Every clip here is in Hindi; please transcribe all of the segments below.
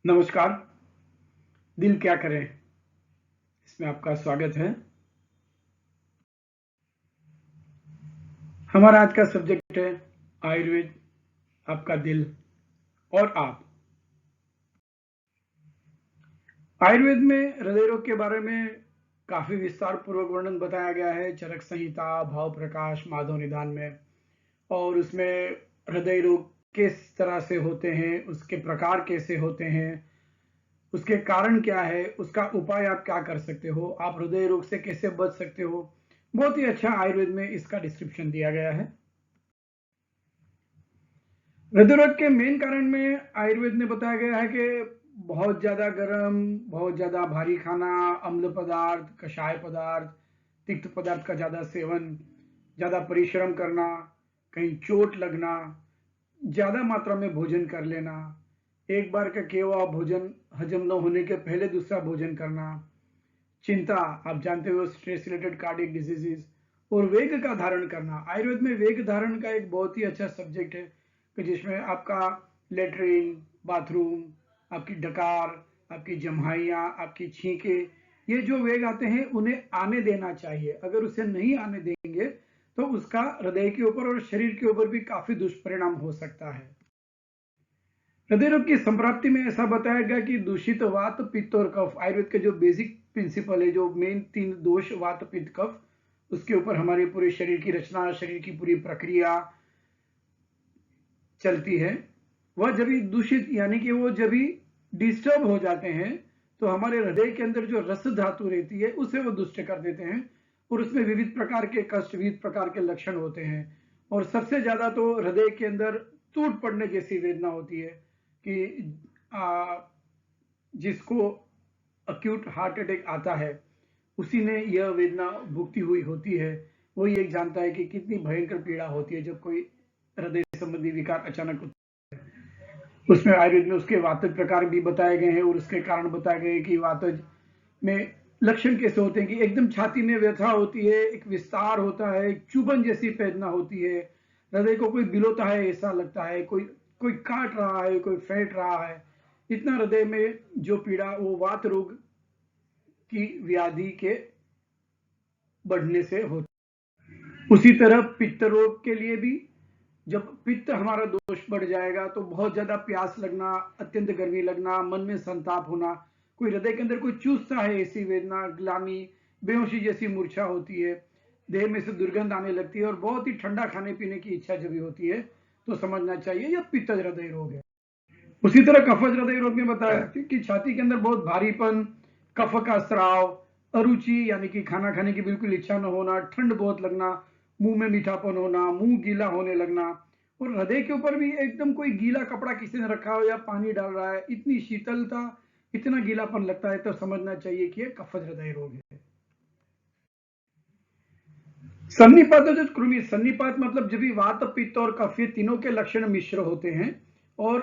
नमस्कार। दिल क्या करे इसमें आपका स्वागत है। हमारा आज का सब्जेक्ट है आयुर्वेद, आपका दिल और आप। आयुर्वेद में हृदय रोग के बारे में काफी विस्तार पूर्वक वर्णन बताया गया है चरक संहिता, भाव प्रकाश, माधव निदान में। और उसमें हृदय रोग किस तरह से होते हैं, उसके प्रकार कैसे होते हैं, उसके कारण क्या है, उसका उपाय आप क्या कर सकते हो, आप हृदय रोग से कैसे बच सकते हो। बहुत ही अच्छा आयुर्वेद में इसका डिस्क्रिप्शन दिया गया है। हृदय रोग के मेन कारण में आयुर्वेद ने बताया गया है कि बहुत ज्यादा गर्म, बहुत ज्यादा भारी खाना, अम्ल पदार्थ, कषाय पदार्थ, तिक्त पदार्थ का ज्यादा सेवन, ज्यादा परिश्रम करना, कहीं चोट लगना, ज्यादा मात्रा में भोजन कर लेना, एक बार का किया हुआ भोजन हजम न होने के पहले दूसरा भोजन करना, चिंता, आप जानते हो स्ट्रेस रिलेटेड कार्डियक डिजीजेस, और वेग का धारण करना। आयुर्वेद में वेग धारण का एक बहुत ही अच्छा सब्जेक्ट है कि जिसमें आपका लेटरिन, बाथरूम, आपकी डकार, आपकी जम्हाइयाँ, आपकी छींके, ये जो वेग आते हैं उन्हें आने देना चाहिए। अगर उसे नहीं आने देंगे तो उसका हृदय के ऊपर और शरीर के ऊपर भी काफी दुष्परिणाम हो सकता है। हृदय रोग की संप्राप्ति में ऐसा बताया गया कि दूषित वात, पित्त और कफ, आयुर्वेद के जो बेसिक प्रिंसिपल है, जो मेन तीन दोष वात, पित्त, कफ, उसके ऊपर हमारे पूरे शरीर की रचना, शरीर की पूरी प्रक्रिया चलती है। वह जब भी दूषित यानी कि वो जब भी डिस्टर्ब हो जाते हैं तो हमारे हृदय के अंदर जो रस धातु रहती है उसे वो दुष्ट कर देते हैं और उसमें विविध प्रकार के कष्ट, विविध प्रकार के लक्षण होते हैं। और सबसे ज्यादा तो हृदय के अंदर टूट पड़ने जैसी वेदना होती है कि जिसको अक्यूट हार्ट अटैक आता है उसी ने यह वेदना भुगती हुई होती है। वही एक जानता है कि कितनी भयंकर पीड़ा होती है जब कोई हृदय संबंधी विकार अचानक होता है। उसमें आयुर्वेद में उसके वातज प्रकार भी बताए गए हैं और उसके कारण बताए गए हैं कि वातज में लक्षण कैसे होते हैं कि एकदम छाती में व्यथा होती है, एक विस्तार होता है, एक चुभन जैसी वेदना होती है, हृदय को कोई बिलोता है ऐसा लगता है, कोई कोई काट रहा है, कोई फेंट रहा है। इतना हृदय में जो पीड़ा वो वात रोग की व्याधि के बढ़ने से होती है। उसी तरह पित्त रोग के लिए भी जब पित्त हमारा दोष बढ़ जाएगा तो बहुत ज्यादा प्यास लगना, अत्यंत गर्मी लगना, मन में संताप होना, कोई हृदय के अंदर कोई चूसता है ऐसी वेदना, ग्लानी, बेहोशी जैसी मूर्छा होती है, देह में से दुर्गंध आने लगती है और बहुत ही ठंडा खाने पीने की इच्छा जब होती है तो समझना चाहिए यह पित्त हृदय रोग है। उसी तरह कफज हृदय रोग में बताया कि छाती के अंदर बहुत भारीपन, कफ का स्राव, अरुचि यानी कि खाना खाने की बिल्कुल इच्छा न होना, ठंड बहुत लगना, मुंह में मीठापन होना, मुंह गीला होने लगना, और हृदय के ऊपर भी एकदम कोई गीला कपड़ा किसी ने रखा हो या पानी डाल रहा है, इतनी शीतलता, इतना गीलापन लगता है तो समझना चाहिए कि यह कफज हृदय रोग है। सन्निपात जो कृमि, सन्निपात मतलब जब भी वात, पित्त और कफ ये तीनों के लक्षण मिश्र होते हैं। और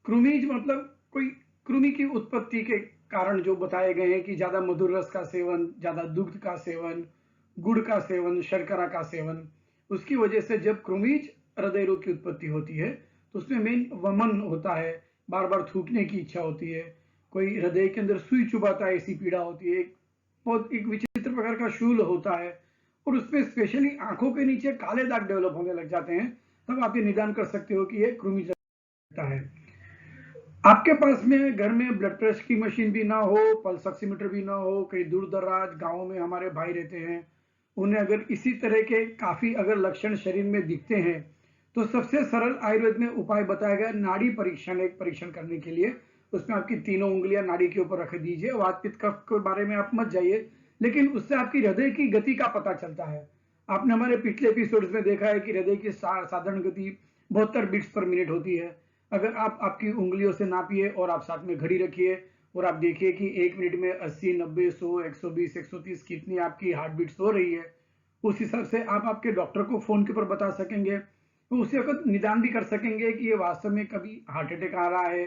कृमिज मतलब कोई कृमि की उत्पत्ति के कारण जो बताए गए हैं कि ज्यादा मधुर रस का सेवन, ज्यादा दुग्ध का सेवन, गुड़ का सेवन, शर्करा का सेवन, उसकी वजह से जब कृमिज हृदय रोग की उत्पत्ति होती है तो उसमें मेन वमन होता है, बार बार थूकने की इच्छा होती है, कोई हृदय के अंदर सुई चुभाता है ऐसी पीड़ा होती है, बहुत एक विचित्र प्रकार का शूल होता है और उसमें स्पेशली आंखों के नीचे काले दाग डेवलप होने लग जाते हैं। तब आप ये निदान कर सकते हो कि ये कृमि लगता है। आपके पास में घर में ब्लड प्रेशर की मशीन भी ना हो, पल्स ऑक्सीमीटर भी ना हो, कहीं दूर दराज गांवों में हमारे भाई रहते हैं, उन्हें अगर इसी तरह के काफी अगर लक्षण शरीर में दिखते हैं तो सबसे सरल आयुर्वेद में उपाय बताया गया नाड़ी परीक्षण, एक परीक्षण करने के लिए। उसमें आपकी तीनों उंगलियां नाड़ी के ऊपर रख दीजिए। वात पित्त कफ के बारे में आप मत जाइए, लेकिन उससे आपकी हृदय की गति का पता चलता है। आपने हमारे पिछले एपिसोड्स में देखा है कि हृदय की साधारण गति 72 बीट्स पर मिनट होती है। अगर आप आपकी उंगलियों से नापिए और आप साथ में घड़ी रखिए और आप देखिए कि एक मिनट में 80, 90, 100, 120, 130 कितनी आपकी हार्ट बीट्स हो रही है, उस हिसाब से आप आपके डॉक्टर को फोन के ऊपर बता सकेंगे। तो उसी वक्त निदान भी कर सकेंगे कि ये वास्तव में कभी हार्ट अटैक आ रहा है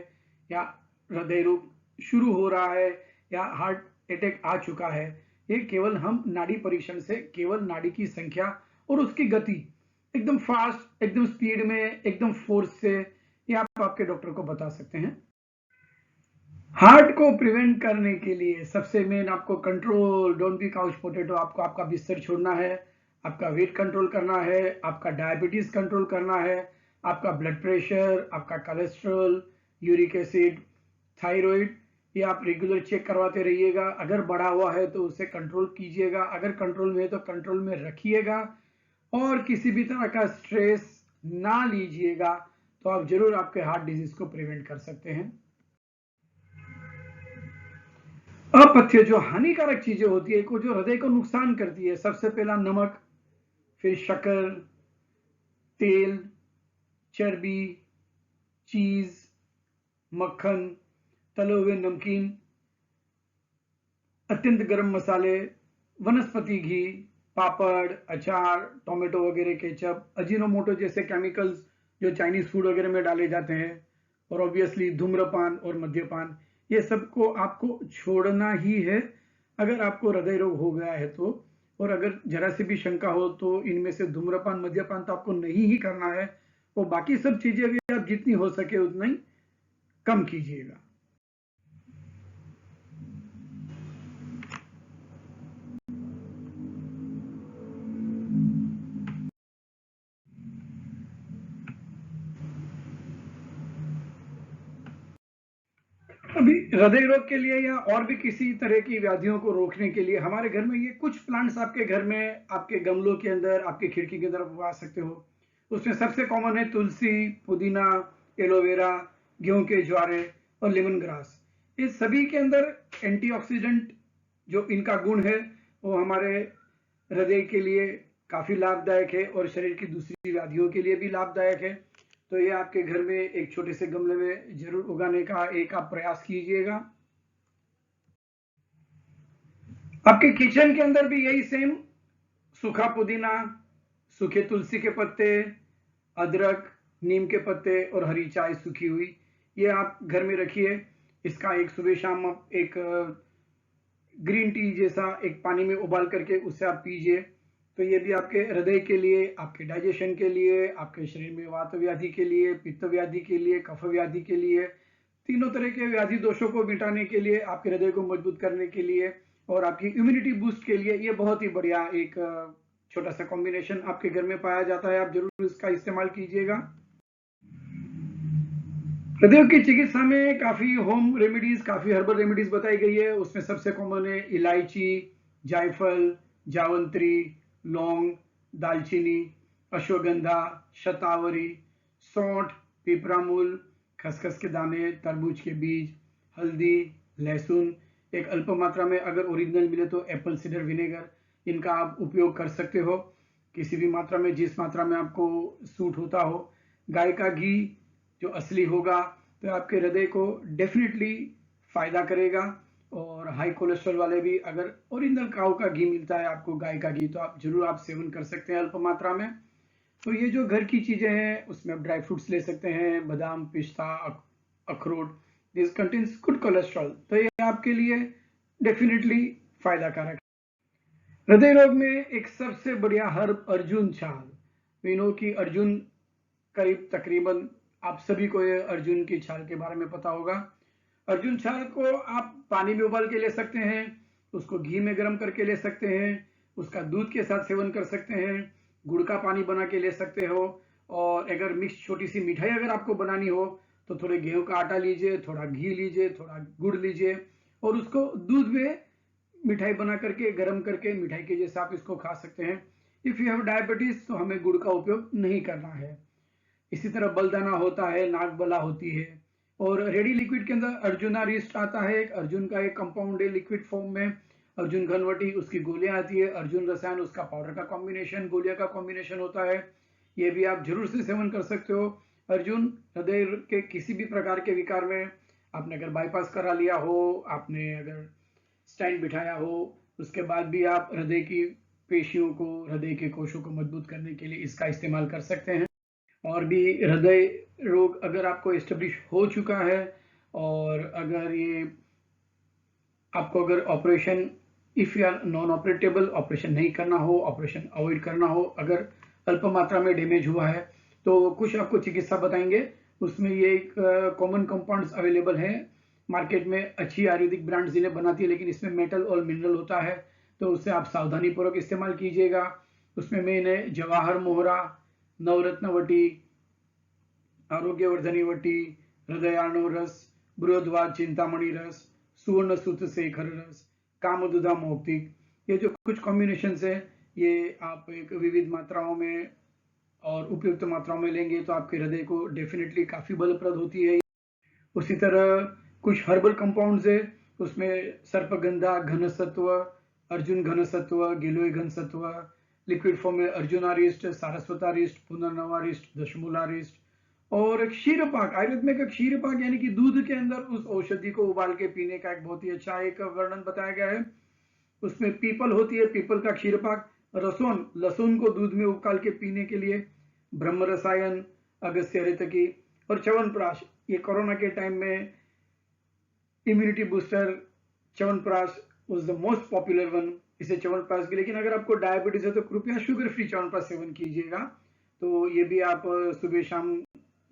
या हृदय रोग शुरू हो रहा है या हार्ट अटैक आ चुका है। ये केवल हम नाड़ी परीक्षण से, केवल नाड़ी की संख्या और उसकी गति एकदम फास्ट, एकदम स्पीड में, एकदम फोर्स से, ये आप आपके डॉक्टर को बता सकते हैं। हार्ट को प्रिवेंट करने के लिए सबसे मेन आपको control, don't be couch potato, आपको आपका बिस्तर छोड़ना है, आपका वेट कंट्रोल करना है, आपका डायबिटीज कंट्रोल करना है, आपका ब्लड प्रेशर, आपका कोलेस्ट्रॉल, यूरिक एसिड, थायराइड, ये आप रेगुलर चेक करवाते रहिएगा। अगर बढ़ा हुआ है तो उसे कंट्रोल कीजिएगा, अगर कंट्रोल में है तो कंट्रोल में रखिएगा, और किसी भी तरह का स्ट्रेस ना लीजिएगा, तो आप जरूर आपके हार्ट डिजीज को प्रिवेंट कर सकते हैं। अपथ्य जो हानिकारक चीजें होती है, को जो हृदय को नुकसान करती है, सबसे पहला नमक, फिर शक्कर, तेल, चर्बी, चीज, मक्खन, तले हुए नमकीन, अत्यंत गर्म मसाले, वनस्पति घी, पापड़, अचार, टोमेटो वगैरह, केचप, अजीनोमोटो जैसे केमिकल्स जो चाइनीज फूड वगैरह में डाले जाते हैं, और ऑब्वियसली धूम्रपान और मद्यपान, ये सबको आपको छोड़ना ही है अगर आपको हृदय रोग हो गया है तो। और अगर जरा सी भी शंका हो तो इनमें से धूम्रपान, मद्यपान तो आपको नहीं ही करना है, और बाकी सब चीजें भी आप जितनी हो सके उतना ही कम कीजिएगा। अभी हृदय रोग के लिए या और भी किसी तरह की व्याधियों को रोकने के लिए हमारे घर में ये कुछ प्लांट्स आपके घर में, आपके गमलों के अंदर, आपके खिड़की के अंदर उगा सकते हो। उसमें सबसे कॉमन है तुलसी, पुदीना, एलोवेरा, गेहूं के ज्वारे और लेमन ग्रास। इस सभी के अंदर एंटीऑक्सीडेंट जो इनका गुण है वो हमारे हृदय के लिए काफी लाभदायक है, और शरीर की दूसरी व्याधियों के लिए भी लाभदायक है। तो ये आपके घर में एक छोटे से गमले में जरूर उगाने का एक आप प्रयास कीजिएगा। आपके किचन के अंदर भी यही सेम, सूखा पुदीना, सूखे तुलसी के पत्ते, अदरक, नीम के पत्ते और हरी चाय सूखी हुई, ये आप घर में रखिए। इसका एक सुबह शाम आप एक ग्रीन टी जैसा एक पानी में उबाल करके उससे आप पीजिए। तो ये भी आपके हृदय के लिए, आपके डाइजेशन के लिए, आपके शरीर में वात व्याधि के लिए, पित्त व्याधि के लिए, कफ व्याधि के लिए, तीनों तरह के व्याधि दोषों को मिटाने के लिए, आपके हृदय को मजबूत करने के लिए और आपकी इम्यूनिटी बूस्ट के लिए ये बहुत ही बढ़िया एक छोटा सा कॉम्बिनेशन आपके घर में पाया जाता है। आप जरूर इसका इस्तेमाल कीजिएगा। हृदय की चिकित्सा में काफी होम रेमेडीज, काफी हर्बल रेमेडीज बताई गई है। उसमें सबसे कॉमन है इलायची, जायफल, जावंत्री, लौंग, दालचीनी, अश्वगंधा, शतावरी, सौंठ, पिपरामूल, खसखस के दाने, तरबूज के बीज, हल्दी, लहसुन, एक अल्प मात्रा में अगर ओरिजिनल मिले तो एप्पल सीडर विनेगर, इनका आप उपयोग कर सकते हो किसी भी मात्रा में, जिस मात्रा में आपको सूट होता हो। गाय का घी जो असली होगा तो आपके हृदय को डेफिनेटली फायदा करेगा। और हाई कोलेस्ट्रॉल वाले भी, अगर ओरिजिनल काऊ का घी मिलता है आपको, गाय का घी, तो आप जरूर आप सेवन कर सकते हैं अल्प मात्रा में। तो ये जो घर की चीजें हैं उसमें आप ड्राई फ्रूट्स ले सकते हैं, बादाम, पिस्ता, अखरोट, दिस कंटेन्स गुड कोलेस्ट्रॉल, तो ये आपके लिए डेफिनेटली फायदा कारक। हृदय रोग में एक सबसे बढ़िया हर्ब अर्जुन छाल। वी नो कि अर्जुन करीब तकरीबन आप सभी को ये अर्जुन की छाल के बारे में पता होगा। अर्जुन छाल को आप पानी में उबाल के ले सकते हैं, उसको घी में गर्म करके ले सकते हैं, उसका दूध के साथ सेवन कर सकते हैं, गुड़ का पानी बना के ले सकते हो, और अगर मिक्स छोटी सी मिठाई अगर आपको बनानी हो तो थोड़े गेहूं का आटा लीजिए, थोड़ा घी लीजिए, थोड़ा गुड़ लीजिए, और उसको दूध में मिठाई बना करके गर्म करके मिठाई के जैसे आप इसको खा सकते हैं। इफ यू हैव डायबिटीज तो हमें गुड़ का उपयोग नहीं करना है। इसी तरह बलदाना होता है, नागबला होती है, और रेडी लिक्विड के अंदर अर्जुना रिस्ट आता है, एक अर्जुन का एक कंपाउंड है लिक्विड फॉर्म में, अर्जुन घनवटी उसकी गोलियां आती है, अर्जुन रसायन उसका पाउडर का कॉम्बिनेशन, गोलियां का कॉम्बिनेशन होता है। ये भी आप जरूर से सेवन कर सकते हो। अर्जुन हृदय के किसी भी प्रकार के विकार में, आपने अगर बाईपास करा लिया हो, आपने अगर स्टैंड बिठाया हो, उसके बाद भी आप हृदय की पेशियों को, हृदय के कोशों को मजबूत करने के लिए इसका इस्तेमाल कर सकते हैं। और भी हृदय रोग अगर आपको एस्टेब्लिश हो चुका है, और अगर ये आपको अगर operation, if you are non operatable, operation नहीं करना हो, ऑपरेशन अवॉइड करना हो, अगर अल्प मात्रा में डैमेज हुआ है, तो कुछ आपको चिकित्सा बताएंगे। उसमें ये एक कॉमन कंपाउंड्स अवेलेबल हैं मार्केट में अच्छी आयुर्वेदिक ब्रांड्स इन्हें बनाती है, लेकिन इसमें मेटल और मिनरल होता है, तो उससे आप सावधानी पूर्वक इस्तेमाल कीजिएगा। उसमें मेन है जवाहर मोहरा, नवरत्न वटी, आरोग्यवर्धनी वटी, हृदयाणु रस, बृहद्वार चिंतामणि रस, सुवर्ण सूत्र शेखर रस, कामदुधा मौक्तिक। ये जो कुछ कॉम्बिनेशन है, ये आप एक विविध मात्राओं में और उपयुक्त मात्राओं में लेंगे तो आपके हृदय को डेफिनेटली काफी बलप्रद होती है। उसी तरह कुछ हर्बल कंपाउंड्स है, उसमें सर्पगंधा घन सत्व, अर्जुन घन सत्व, गिलोय घन सत्व, लिक्विड फॉर्म में अर्जुनारिस्ट, सारस्वतारिस्ट, पुनर्नवारिस्ट, दशमूलारिस्ट, और एक क्षीरपाक, आयुर्वेद में एक क्षीरपाक यानी कि दूध के अंदर उस औषधि को उबाल के पीने का एक बहुत ही अच्छा एक वर्णन बताया गया है। उसमें पीपल होती है, पीपल का क्षीरपाक, रसोन, लहसुन को दूध में उबाल के पीने के लिए, ब्रह्म रसायन, अगस्त्य हरितकी, और च्यवनप्राश। ये कोरोना के टाइम में immunity booster chyawanprash was the most popular one, इसे च्यवनप्राश की। लेकिन अगर आपको डायबिटीज है तो कृपया शुगर फ्री च्यवनप्राश सेवन कीजिएगा। तो ये भी आप सुबह शाम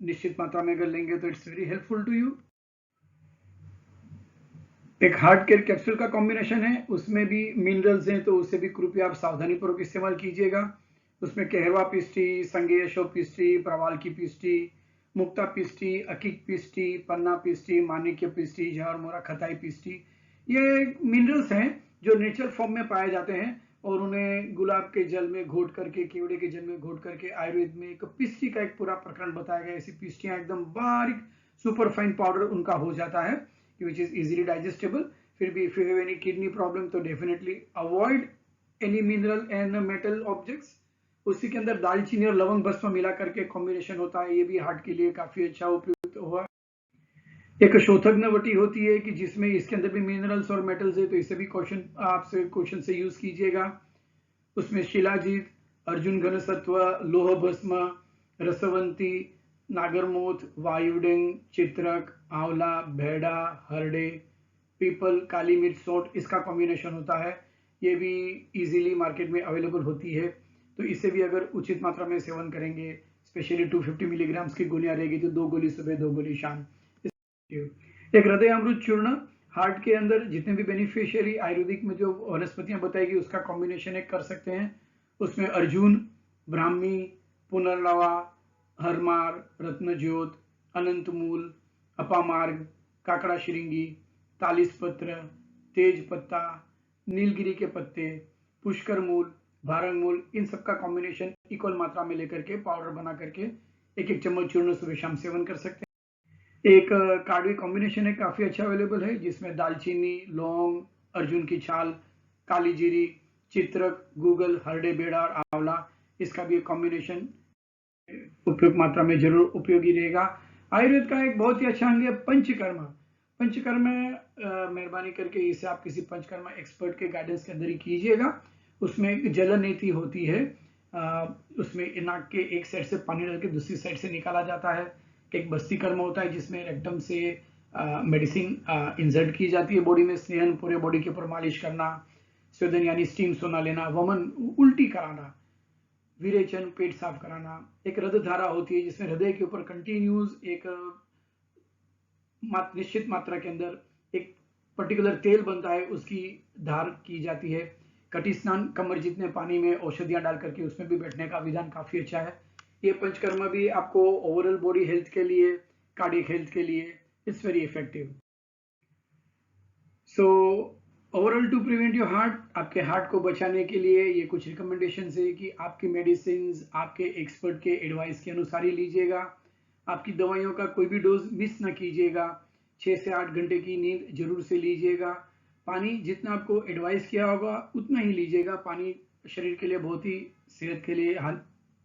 निश्चित मात्रा में अगर लेंगे तो it's very helpful to you. एक हार्ट केयर कैप्सूल का कॉम्बिनेशन है, उसमें भी मिनरल्स हैं, तो उससे भी कृपया आप सावधानी पूर्वक इस्तेमाल कीजिएगा। उसमें कहरवा पिष्टी, संगेय अशोक पिष्टी, प्रवाल की पिष्टी, मुक्ता पिष्टी, अकिक पिष्टी, पन्ना पिष्टी, माणिक्य पिष्टी, जहर मोरा खताई पिष्टी, ये मिनरल्स हैं जो नेचुरल फॉर्म में पाए जाते हैं, और उन्हें गुलाब के जल में घोट करके, केवड़े के जल में घोट करके आयुर्वेद में एक पिष्टी का एक पूरा प्रकरण बताया गया। ऐसी पिष्टियां एकदम बारीक सुपर फाइन पाउडर उनका हो जाता है, which is easily digestible। फिर भी if you have any kidney problem तो definitely avoid any mineral and metal objects। उसी के अंदर दालचीनी और लवंग भस्म मिला करके कॉम्बिनेशन होता है, ये भी हार्ट के लिए काफी अच्छा उपयुक्त हुआ। एक शोथग्न वटी होती है कि जिसमें इसके अंदर भी मिनरल्स और मेटल्स है, तो इसे भी क्वेश्चन से यूज कीजिएगा। उसमें शिलाजीत, अर्जुन घन सत्व, लोह भस्म, रसवंती, नागरमोथ, वायुडेंग, चित्रक, आंवला, भेड़ा, हरडे, पीपल, काली मिर्च, सोंठ, इसका कॉम्बिनेशन होता है। ये भी इजीली मार्केट में अवेलेबल होती है, तो इसे भी अगर उचित मात्रा में सेवन करेंगे, स्पेशली 250 मिलीग्राम की गोलियां रहेगी तो 2 गोली सुबह 2 गोली शाम। एक हृदय अमृत चूर्ण, हार्ट के अंदर जितने भी बेनिफिशियरी आयुर्वेदिक में जो वनस्पतियां बताएगी उसका कॉम्बिनेशन एक कर सकते हैं। उसमें अर्जुन, ब्राह्मी, पुनर्नवा, हरमार, रत्नज्योत, अनंतमूल, अपामार्ग, काकड़ा श्रृंगी, तालिस पत्र, तेज पत्ता, नीलगिरी के पत्ते, पुष्कर मूल, भारंग मूल, इन सब का कॉम्बिनेशन इक्वल मात्रा में लेकर के पाउडर बना करके एक एक चम्मच चूर्ण सुबह शाम सेवन कर सकते हैं। एक कार्डवी कॉम्बिनेशन है, काफी अच्छा अवेलेबल है, जिसमें दालचीनी, लौंग, अर्जुन की छाल, काली जीरी, चित्रक, गूगल, हरडे, बेड़ा और आंवला, इसका भी एक कॉम्बिनेशन उपयुक्त मात्रा में जरूर उपयोगी रहेगा। आयुर्वेद का एक बहुत ही अच्छा अंग है पंचकर्म। पंचकर्म मेहरबानी करके इसे आप किसी पंचकर्म एक्सपर्ट के गाइडेंस के अंदर ही कीजिएगा। उसमें एक जल नीति होती है, उसमें नाक के एक साइड से पानी डाल के दूसरी साइड से निकाला जाता है। एक बस्ती कर्म होता है जिसमें रेक्टम से मेडिसिन इंसर्ट की जाती है बॉडी में, स्नेहन पूरे बॉडी के ऊपर मालिश करना, स्वेदन यानी स्टीम सोना लेना, वमन उल्टी कराना, विरेचन पेट साफ कराना। एक हृदय धारा होती है जिसमें हृदय के ऊपर कंटिन्यूस एक निश्चित मात्रा के अंदर एक पर्टिकुलर तेल बनता है, उसकी धार की जाती है। कटी स्नान, कमर जितने पानी में औषधियां डाल करके उसमें भी बैठने का विधान काफी अच्छा है। ये पंचकर्म भी आपको ओवरऑल बॉडी हेल्थ के लिए, कार्डियक हेल्थ के लिए it's very effective. So overall to prevent your heart, आपके हार्ट को बचाने के लिए ये कुछ रिकमेंडेशन है कि आपकी मेडिसिन आपके एक्सपर्ट के एडवाइस के अनुसार ही लीजिएगा। आपकी दवाइयों का कोई भी डोज मिस ना कीजिएगा। 6 से 8 घंटे की नींद जरूर से लीजिएगा। पानी जितना आपको एडवाइस किया होगा उतना ही लीजिएगा। पानी शरीर के लिए बहुत ही सेहत के लिए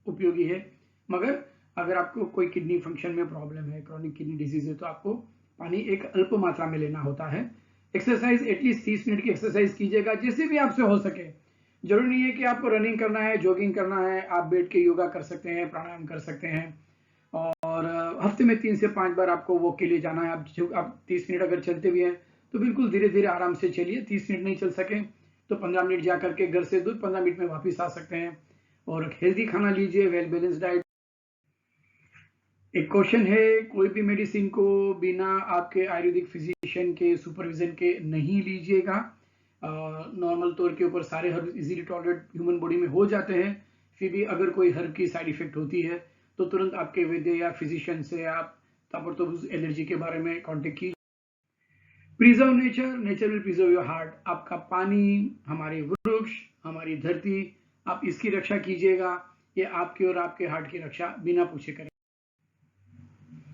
उपयोगी है, मगर अगर आपको कोई किडनी फंक्शन में प्रॉब्लम है, क्रॉनिक किडनी डिजीज है, तो आपको पानी एक अल्प मात्रा में लेना होता है। एक्सरसाइज एटलीस्ट 30 मिनट की एक्सरसाइज कीजिएगा जैसे भी आपसे हो सके। जरूरी नहीं है कि आपको रनिंग करना है, जॉगिंग करना है, आप बैठ के योगा कर सकते हैं, प्राणायाम कर सकते हैं, और हफ्ते में 3 से 5 बार आपको वॉक के लिए जाना है। आप 30 मिनट अगर चलते भी हैं तो बिल्कुल धीरे धीरे आराम से चलिए। 30 मिनट नहीं चल सके तो 15 मिनट जा करके घर से दूर 15 मिनट में वापस आ सकते हैं। और हेल्दी खाना लीजिए, वेल बैलेंस डाइट। एक क्वेश्चन है, कोई भी मेडिसिन को बिना आपके आयुर्वेदिक फिजिशियन के सुपरविजन के नहीं लीजिएगा। नॉर्मल तौर के ऊपर सारे herb easily tolerate human body में हो जाते हैं, फिर भी अगर कोई हर्ब की साइड इफेक्ट होती है तो तुरंत आपके वैद्य या फिजिशियन से आप ताबड़तोब उस एलर्जी के बारे में कांटेक्ट कीजिए। Preserve nature, nature will preserve your heart. आपका पानी, हमारे वृक्ष, हमारी धरती, आप इसकी रक्षा कीजिएगा, ये आपकी और आपके हार्ट की रक्षा बिना पूछे करें।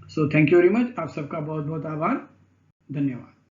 So thank you very much, आप सबका बहुत बहुत आभार, धन्यवाद।